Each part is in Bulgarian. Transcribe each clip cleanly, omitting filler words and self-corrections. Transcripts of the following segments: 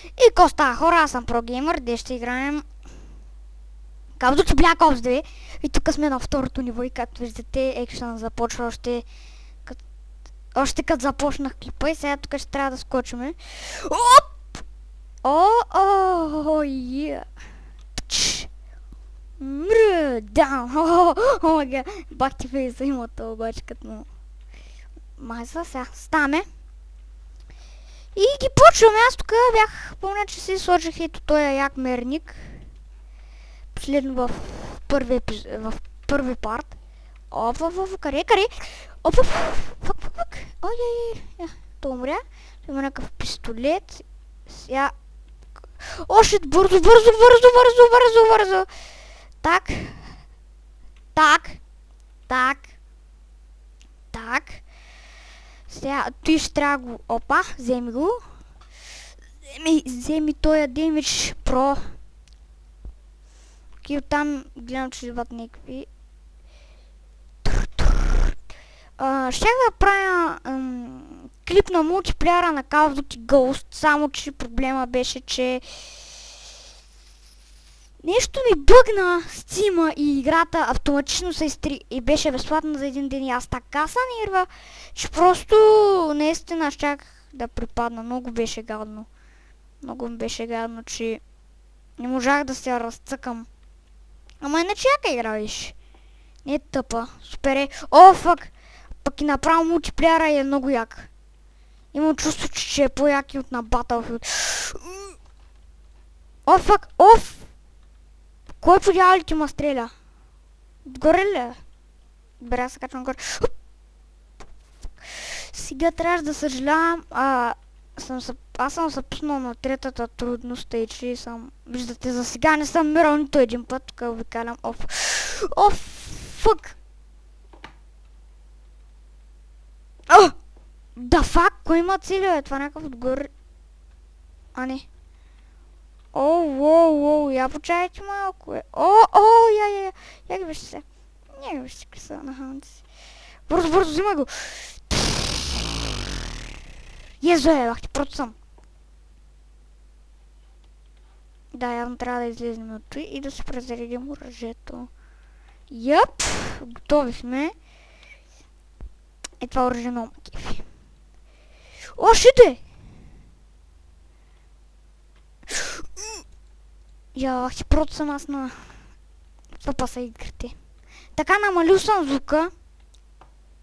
И какво става, хора, аз съм прогеймър, днес ще играем Call of Duty Black Ops 2. И тук сме на второто ниво и както виждате, екшън започва още като започнах клипа и сега тук ще трябва да скочиме. Оп! О, е! Даун! О, мага! Бах ти фейса има това обаче като майса. Сега ставаме. И ги почваме. Аз тук бях, помня, че си сложих ето този як мерник. Последно в първи парт. Оп, къде? Оп, фак. Ой, то умря. Има някакъв пистолет. Сега... О, шит, бързо. Так. Сега, той ще трябва го... Опа, вземи го. Вземи тоя демидж про. И оттам гледам, че идват някакви. Щях да правя клип на мултиплеера на Call of Duty Ghost, само че проблема беше, че нещо ми бъгна Steam и играта автоматично се изтри и беше безплатна за един ден и аз така са нерва, че просто наистина щях да припадна. Много беше гадно. Много ми беше гадно, че не можах да се разцъкам. Ама иначе яка игра, виж. Не е тъпа. Супер е. О, фак! Пък и направо мултиплеера е много як. Имам чувство, че е по-як и от на Battlefield. О, фак! Оф! Кой по дяволите ма стреля? Отгоре ли е? Добре, аз се качвам горе. Сега трябваше да съжалявам. Аз съм се пуснал на третата трудност и че съм... Виждате, за сега не съм мирал нито един път. Тук обикалям. Оф, фък! Да фак, кой има цели, бе? Това някакъв отгоре... А, не. Оу, я почайте малко, бе. Я ги вижте се. Не ги вижте къса на ханта си. Бързо, взимай го. Езо е, бах ти, прото съм. Да, явно трябва да излезем от той и да се презаредим оръжието. Йъп, готови сме. Е, това оръжие много ме кефи. О, шите! Я, си прото съм аз на... Това са игрите. Така намалил съм звука,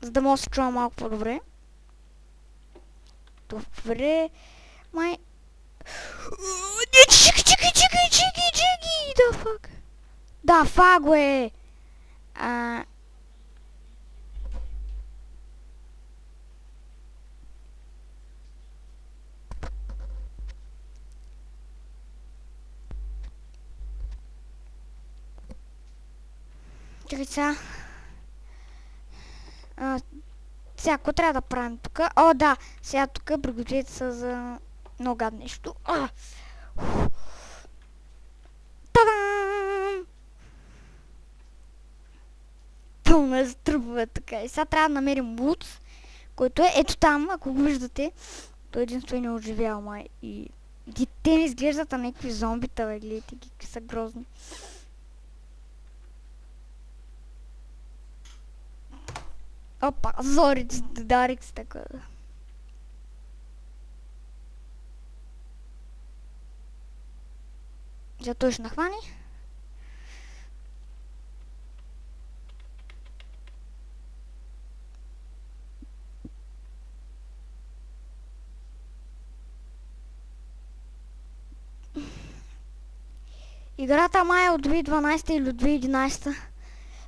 за да мога да се чува малко по-добре. Добре... Май... Чекай! Да фак! Да фак, бе! Чакай сега. Сега, какво трябва да правим тук? О, да! Сега тук пригответе се за много гадно нещо. Та-дам! Пълно е за тръбове така. И сега трябва да намерим лут, който е ето там, ако го виждате. Той единствено не оживял, май. И те не изглеждат на някакви зомбита, бе, гледайте ги, какви са грозни. Опа, зорите, дарик с така. За той ще нахвани. Играта май е от 2012 или от 2011.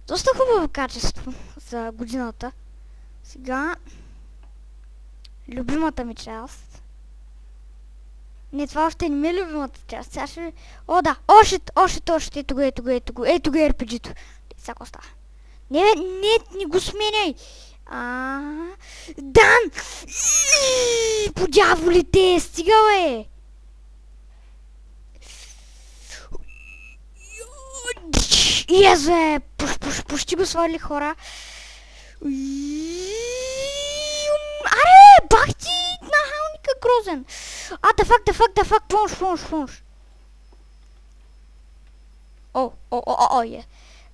Доста хубаво качество за годината. Сега... Любимата ми част. Не, това още не ми е любимата част. Сега ще... О, да! Още! Ето го RPG-то. Сега какво става? Не го сменяй! Дан! По дяволите! Стига, бе! Езе! Почти го свали, хора. Аре! Бах ти! Нахалника грозен! Да фак, помощ.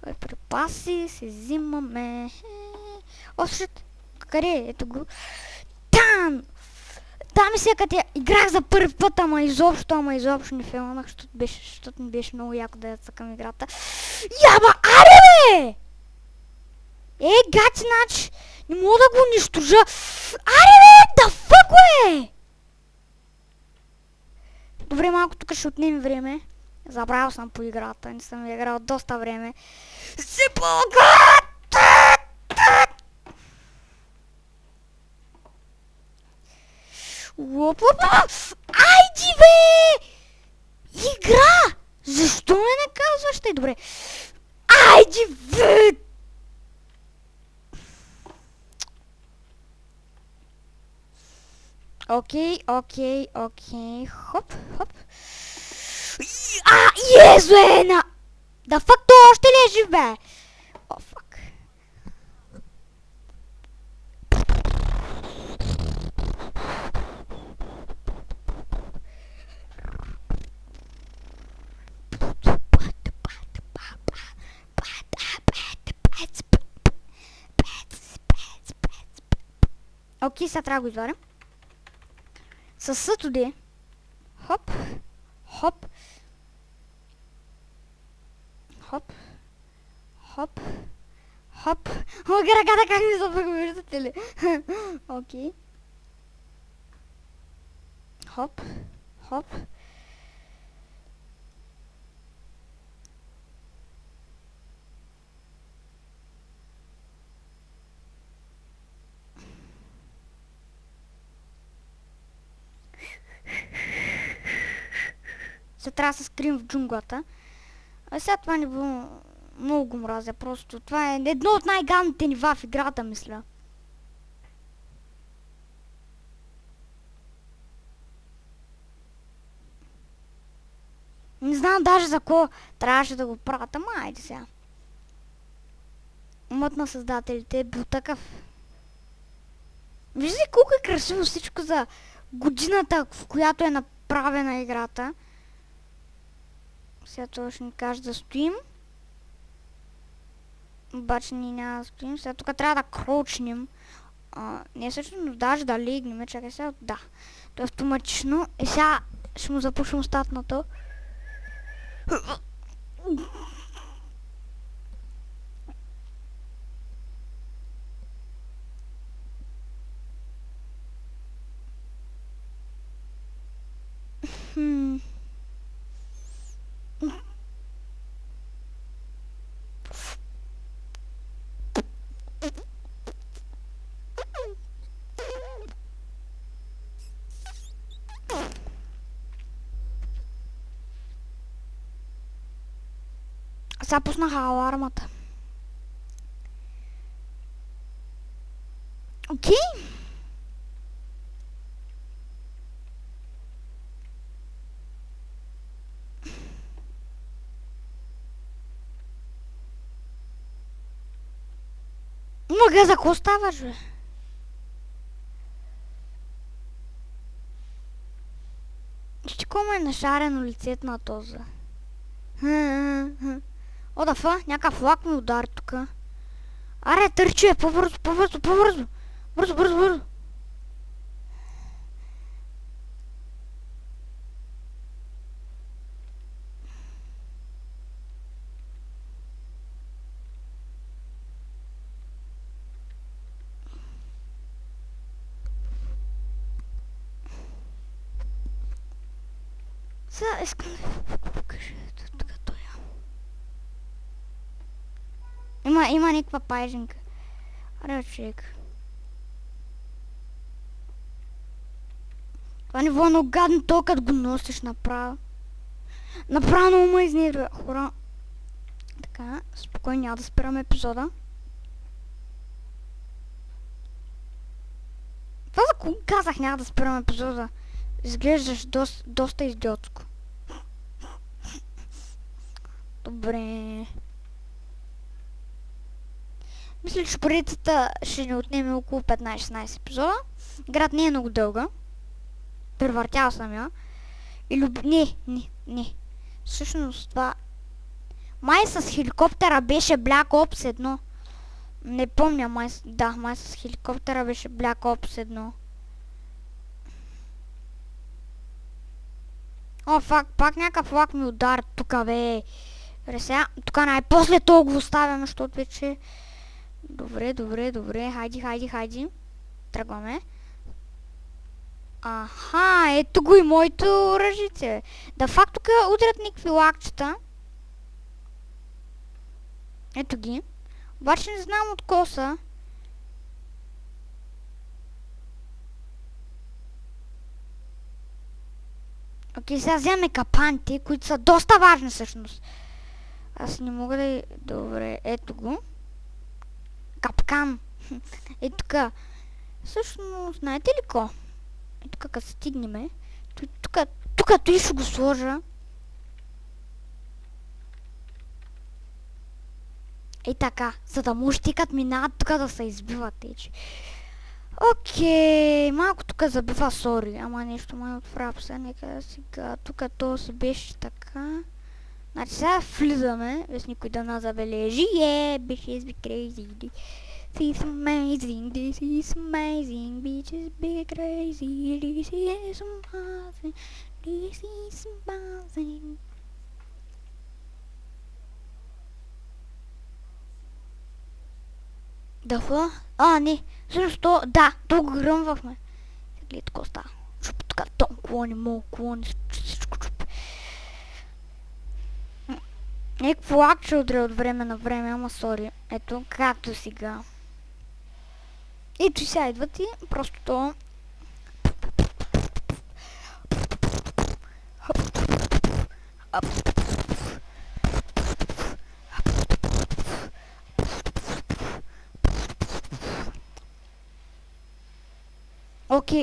Е. Припаси се взимаме. О, шит. Къде е? Ето го. Там! Там сега като я играх за първи път, ама изобщо не филмах, защото ми беше много яко да я цъкам играта. Яба, аре бе! Гати, значи, не мога да го унищожа. Аре бе, да фък бе! Добре, малко тук ще отнем време. Забравил съм по играта, не съм играл доста време. Си пълга! Айди бе! Игра! Защо ме наказваш тъй? Добре. Айди бе! Окей. Хоп. Езу е на... Да фак, то още ли е жив бе? О, фак. Окей, сега трябва да го изварям. Със сътоди. Хоп. Ръката как ми запъга, виждате ли? Окей. Хоп. Сега трябва да се скрием в джунглата. А сега това не било... Много го мразя, просто това е едно от най-гадните нива в играта, мисля. Не знам даже за кого трябваше да го правят, ама айде сега. Умът на създателите е бил такъв. Виждате колко е красиво всичко за годината, в която е направена играта. Сега това ще ни каже да стоим. Обаче ние няма да стоим. Сега тук трябва да крочнем. Не всъщност даже да легнем. Чакай сега. Да. То е автоматично. И сега ще му запушим остатното. Сега пуснаха алармата. Окей. Мога за какво ставаш, бе? Ще кома е нашарено лицето на този. О, да фа, някакъв влак ми удари тука. Аре, търче, по-бързо. Бързо. Сега искам да покажа тук той. Има някаква пайженка. Аре, човек. Това ниво е много гадно, то като го носиш направо. Направо ме изнервя, хора. Така, спокойно, няма да спираме епизода. Това за кого казах няма да спираме епизода? Изглеждаш доста идиотско. Добре. Мисля, че поредицата ще ни отнеме около 15-16 епизода. Играта не е много дълга. Превъртял съм я. Не. Всъщност това... Май с хеликоптера беше Black Ops 1. Не помня, май с хеликоптера беше Black Ops 1. О, фак, пак някакъв лак ми удар тука, бе. Сега, тука най-после то го оставяме, защото вече... Добре, хайди. Тръгваме. Аха, ето го и моето оръжице. Да, факт тук удрят никакви лакчета. Ето ги. Обаче не знам от кого са. Окей, сега вземем капаните, които са доста важни всъщност. Аз не мога да... Добре, ето го. Капкан. Ето така. Всъщност, знаете ли ко? Ето тук като стигнеме. Тук той ще го сложа. Ей така, за да може ти като минават тук да се избиват тече. Окей, малко тук забива, сори, ама нещо май от фрапса, нека сега, тук то се беше така. Значи сега влизаме, без никой да нас забележи, bitches be crazy, this is amazing, bitches be crazy, this is amazing. Да, не, всъщност то, да, то го гръмвахме. Гледай, тако става. Чуп, така, тон, клони, всичко чуп. Някакво лакче удря от време на време, ама сори. Ето, както сега. Ето сега идват и просто то...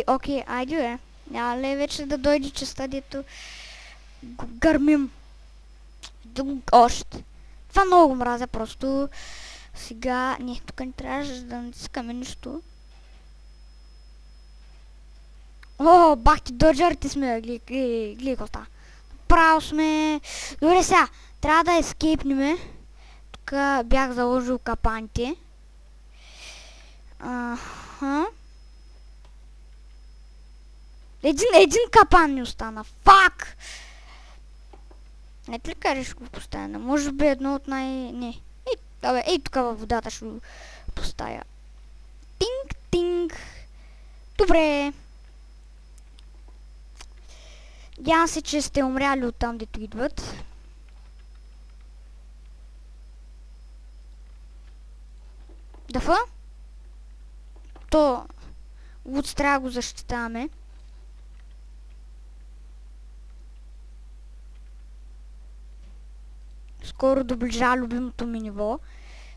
Окей, айде бе. Няма ли вече да дойде частта, дето го гърмим. Още. Това много мразя просто. Сега... Не, тук не трябваше да натискаме нищо. О, бах ти доджарите сме, гледай какво става. Право сме. Добре сега, трябва да ескейпнеме. Тук бях заложил капаните. Един капан ми остана. Фак! Не ли кажеш го поставя? Може би едно от Не. Ей тук във водата ще го поставя. Тинг. Добре. Надявам се, че сте умряли оттам, дето идват. Дафа? То... Луц трябва да го защитаваме. Скоро доближа любимото ми ниво.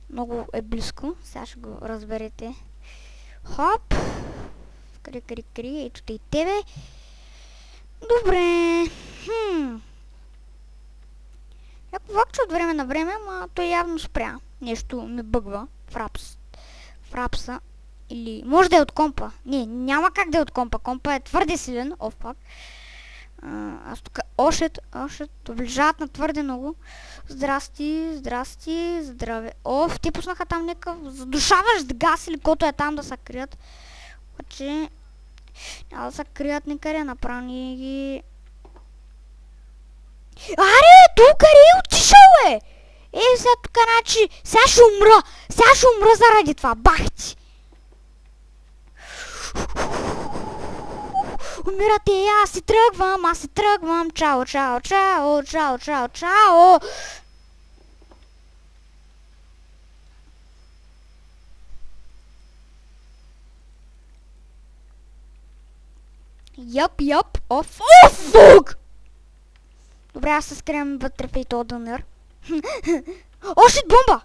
Много е близко. Сега ще го разберете. Хоп. Кри. Ето те и тебе. Добре. Някакво вакче от време на време, ама той явно спря. Нещо ми бъгва. Фрапса. Или... Може да е от компа. Не, няма как да е от компа. Компа е твърде силен. О, фак. Аз тук Ошет, доближават на твърде много. Здрасти, здраве. Те пуснаха там някакъв задушаващ газ или който е там да се крият. Обаче няма да се крият никъде, направи ги... Аре, тук къде е отишъл, е? Сега тук, значи, сега ще умра заради това, бах ти! Умирате, аз си тръгвам, чао. Яп, фук! Добре, аз се скрием вътре в този дънер. Шит, бомба!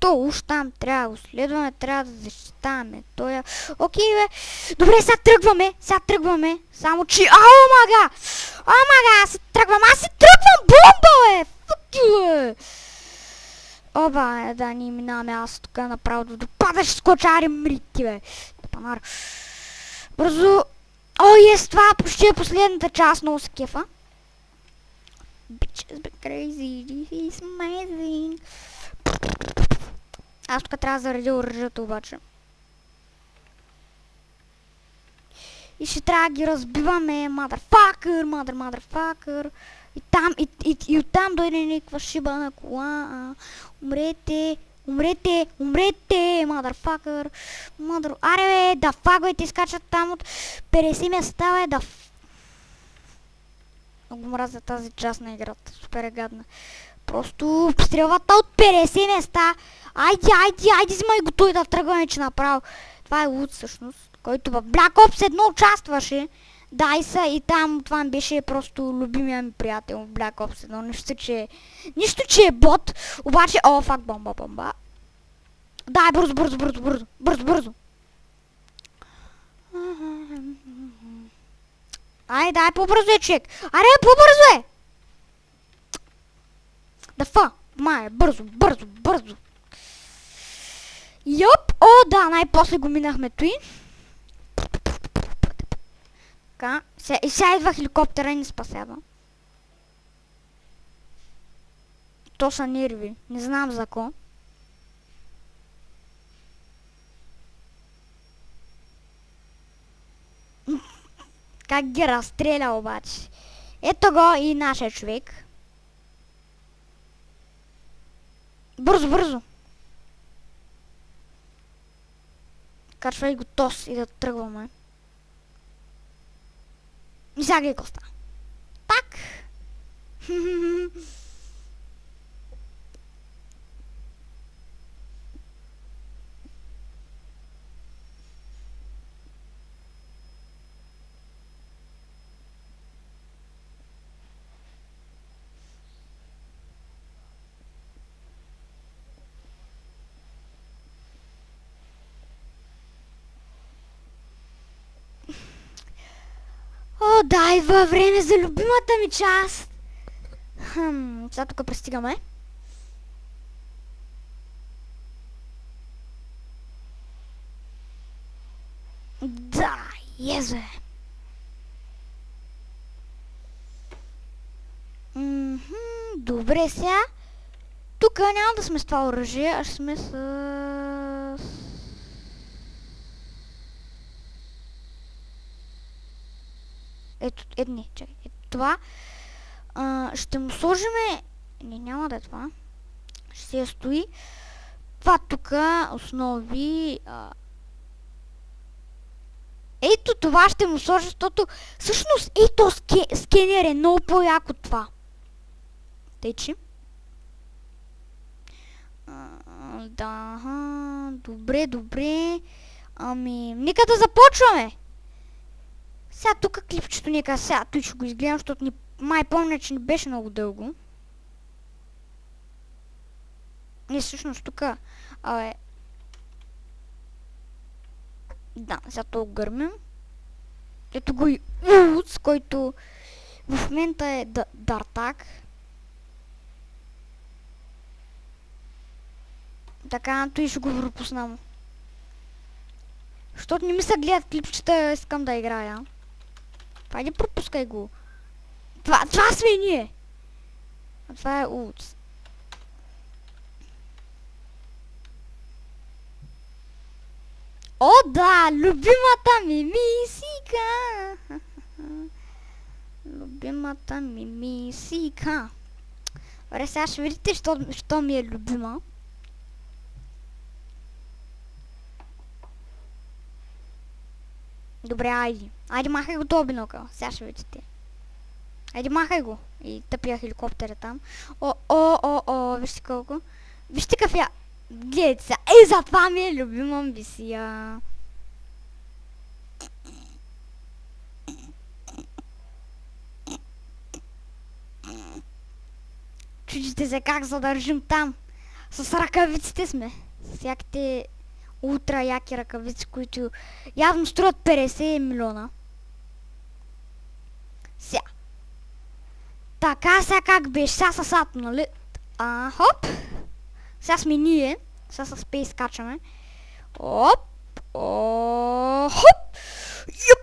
То уж там трябва да го следваме, трябва да защитаваме. Окей, бе. Добре, сега тръгваме. Само че... Омага, аз си тръгвам, бомба, бе! Фък ю, бе! Оба, да, ние минаваме, аз тук направо да допадаш с кочари мрити, бе. Панар. Бързо. О, ес, това почти е последната част, много се кефа. Bitches be crazy, this is amazing. Аз тук трябва да заредя оръжията обаче. И ще трябва да ги разбиваме, motherfucker, motherfucker. И там, и оттам дойде някаква шибана кола. Умрете, умрете, умрете, motherfucker. Аре бе, да фагвайте, изкачат там от 50 места, бе, да. Много мразя тази част на играта, супер е гадна. Просто стрелвата от 50 места. Айде, взимай го той да тръгваме, че направо. Това е луд всъщност, който в Black Ops 1 участваше. Дайса и там това ми беше просто любимия ми приятел в Black Ops 1. Нищо, че е бот, обаче, о, фак, бомба. Дай, бързо. Ай, дай, по-бързо е, човек. Аре, по-бързо е. Да фа, май, бързо. Йоп, о, да, най-после го минахме той. Така, и сега идва хеликоптера и ни спасява. То са нерви, не знам за ко. Как ги разстреля обаче. Ето го и нашия човек. Бързо. Качвай го тос и да тръгваме. И сега ги коста. Так. О, да, идва време за любимата ми част. Сега тук пристигаме. Да, езе. Добре, сега. Тук няма да сме с това оръжие, а ще сме с... Не, чакай, ето това. Ще му сложиме... Не, няма да е това. Ще се стои. Това тук, основи... Ето това ще му сложа, защото... Всъщност, ето скенер е много по-як от това. Течи. Да, добре. Ами, нека да започваме. Сега тук клипчето нека сега той ще го изгледам, защото май помня, че не беше много дълго. Не, всъщност тук, да, сега то гърмим. Ето го и Улц, който в момента е Дартак. Така, той ще го пропуснам. Защото не ми се гледат клипчета, искам да играя. Хайде, пропускай го. Това сме ние. А това е Улц. О, да! Любимата ми мисика! Любимата ми мисика. Добре, сега ще видите, що ми е любима. Добре, айди. Айди, махай го този бинокъл. Сега ще видите. Айди, махай го. И тъпия хеликоптер е там. Вижте колко. Вижте какъв я... Гледайте сега. Затова ми е любима мисия. Чудите се как задържим там. С ръкавиците сме. С всяките ултра яки ръкавици, които явно струват 50 милиона. Сега. Така, сега как беше? Сега с ато, нали? Хоп. Сега сме ние. Сега с спейс качаме. Хоп. Хоп. Юп!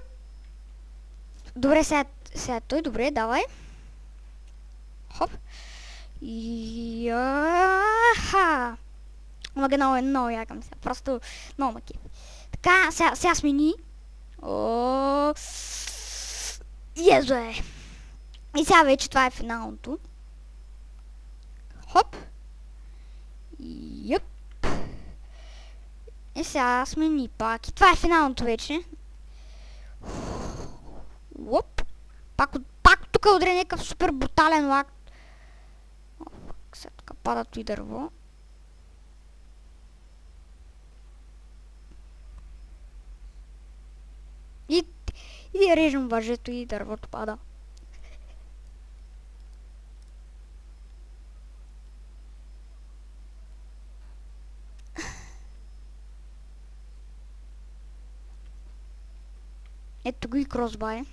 Добре, сега той, добре, давай. Хоп. Яха! Мага много якам сега, просто много маки. Така, сега смени. О, езо е. И сега вече това е финалното. Хоп. Юп. И сега смени пак. И това е финалното вече. Уоп. Пак тук удря някакъв супер брутален лак. Сега тук пада и дърво. И режем въжето и дървото пада. Ето го и кросбай.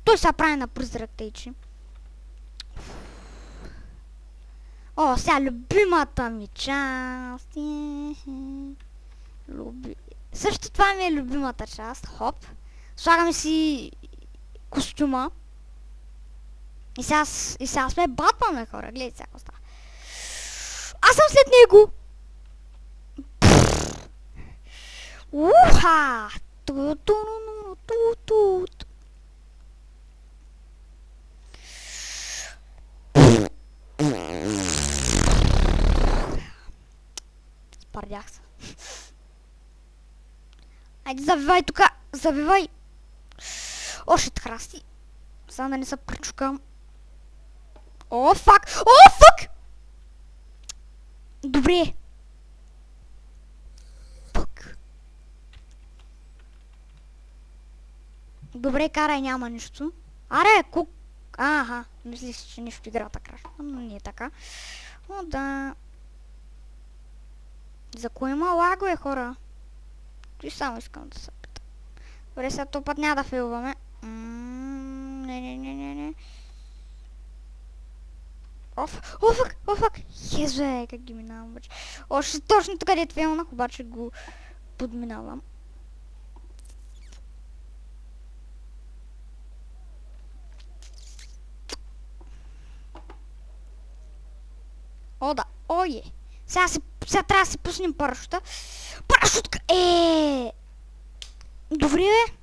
Той се прави на призрак тейчи. О, сега любимата ми част. Също това ми е любимата част. Хоп. Слагаме си костюма. И сега сме Батман, хора. Гледайте сега какво става. Аз съм след него. Уха! Спардях се. Айде, завивай тука! Завивай! Още храсти. Само да не се причукам. О, фак! О, фак! Добре. Фак. Добре, карай, няма нищо. Аре, кук... Аха, мислих, че нищо играта крашва, но не е така. О, да... За кое има лагове, хора? И само искам да се питам. Добре, сега този път няма да фейлваме. Не. Оф, Езуе, как ги минавам обаче. Още точно тук където фейлнах, обаче го подминавам. О, да, ое. Сега трябва да си пуснем парашута. Парашутка! Добре, бе.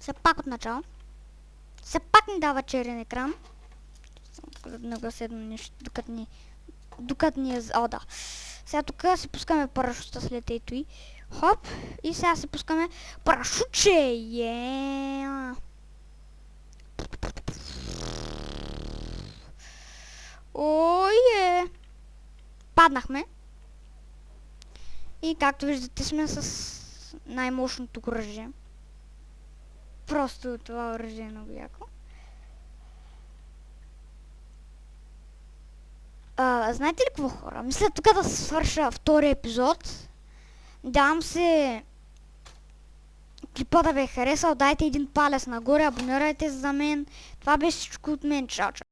Сега пак от начало. Сега пак ни дава черен екран. Да наглася едно нещо, докато ни е... О, да. Сега тук си пускаме парашута след ето и. Хоп. И сега си пускаме парашутче. Ое! Паднахме. И както виждате сме с най-мощното оръжие. Просто това оръжие е много яко. Знаете ли какво, хора? Мисля тук да свърша втори епизод. Давам се клипа да ви е харесал. Дайте един палец нагоре, абонирайте за мен. Това беше всичко от мен. Чао, чао.